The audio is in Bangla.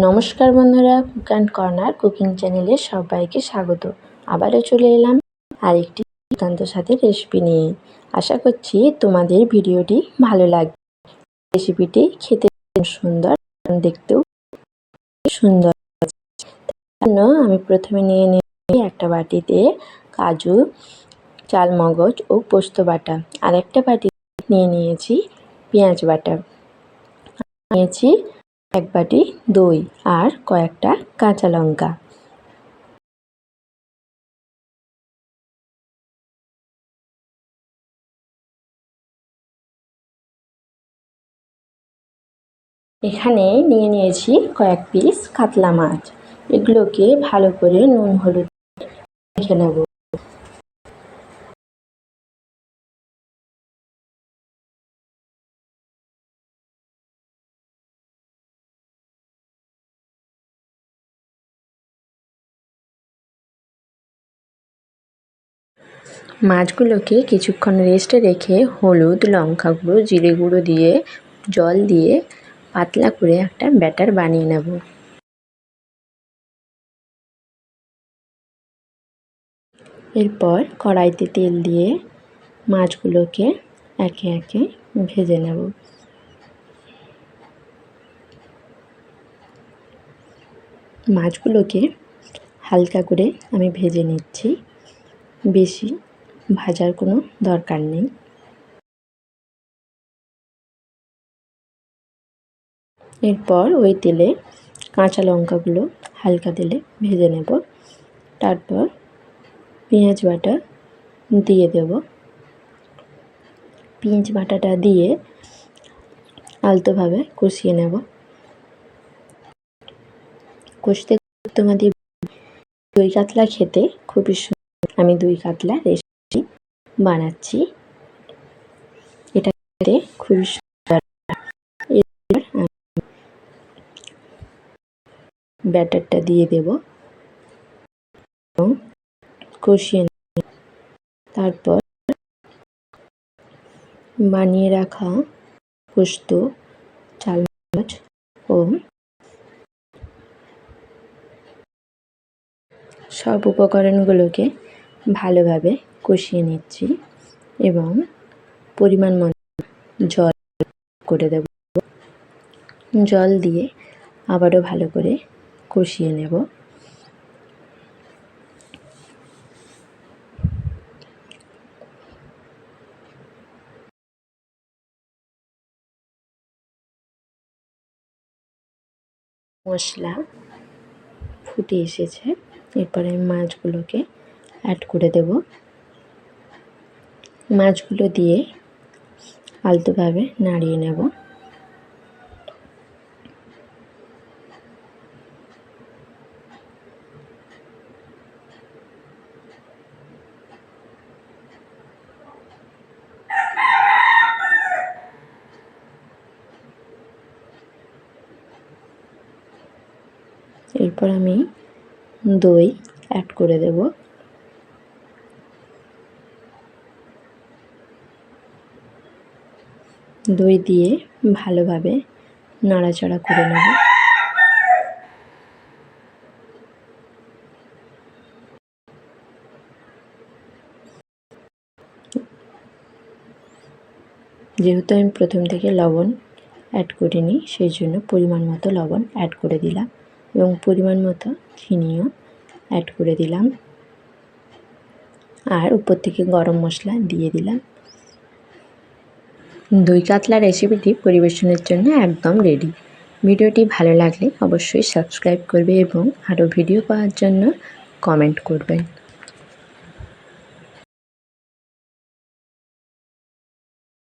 নমস্কার বন্ধুরা, কুক অ্যান্ড কর্নার কুকিং চ্যানেলে সবাইকে স্বাগত। আবারও চলে এলাম আরেকটি দুর্দান্ত স্বাদের রেসিপি নিয়ে। আশা করছি তোমাদের ভিডিওটি ভালো লাগবে। রেসিপিটি খেতে সুন্দর, দেখতেও সুন্দর। জন্য আমি প্রথমে নিয়ে নিয়েছি একটা বাটিতে কাজু, চালমগজ ও পোস্ত বাটা। আর একটা বাটিতে নিয়ে নিয়েছি পেঁয়াজ বাটা, নিয়েছি এক বাটি দই আর কয়েকটা কাঁচা লঙ্কা। এখানে নিয়ে নিয়েছি কয়েক পিস কাতলা মাছ। এগুলোকে ভালো করে নুন হলুদ মেখে নেব। মাছগুলোকে কিছুক্ষণ রেস্টে রেখে হলুদ, লঙ্কা গুঁড়ো, জিরে গুঁড়ো দিয়ে জল দিয়ে পাতলা করে একটা ব্যাটার বানিয়ে নেব। এরপর কড়াইতে তেল দিয়ে মাছগুলোকে একে একে ভেজে নেব। মাছগুলোকে হালকা করে আমি ভেজে নিচ্ছি, বেশি ভাজার কোনো দরকার নেই। এরপর ওই তেলে কাঁচা লঙ্কাগুলো হালকা তেলে ভেজে নেব। তারপর পেঁয়াজ বাটা দিয়ে দেব। পেঁয়াজ বাটাটা দিয়ে আলতোভাবে কষিয়ে নেব। কষতে তোমাদের দই কাতলা খেতে খুবই সুন্দর। আমি দই কাতলা রেসিপি বানাচ্ছি, এটা খেতে খুবই সুন্দর। এরপর আমি ব্যাটারটা দিয়ে দেব এবং কষিয়ে নেব। তারপর বানিয়ে রাখা পোস্ত, চালমগজ ও সব উপকরণগুলোকে ভালোভাবে কষিয়ে নিচ্ছি এবং পরিমাণ মতো জল করে দেব। জল দিয়ে আবারও ভালো করে কষিয়ে নেব। মশলা ফুটে এসেছে, এরপরে আমি মাছগুলোকে অ্যাড করে দেব। মাছগুলো দিয়ে আলতোভাবে নাড়িয়ে নেব। এরপর আমি দই অ্যাড করে দেব। দই দিয়ে ভালোভাবে নাড়াচাড়া করে নেব। যেহেতু আমি প্রথম থেকে লবণ অ্যাড করিনি, সেই জন্য পরিমাণ মতো লবণ অ্যাড করে দিলাম এবং পরিমাণ মতো চিনিও অ্যাড করে দিলাম আর উপর থেকে গরম মশলা দিয়ে দিলাম। দই কাতলা রেসিপিটি পরিবেশনের জন্য একদম রেডি। ভিডিওটি ভালো লাগলে অবশ্যই সাবস্ক্রাইব করবে এবং আরও ভিডিও পাওয়ার জন্য কমেন্ট করবেন।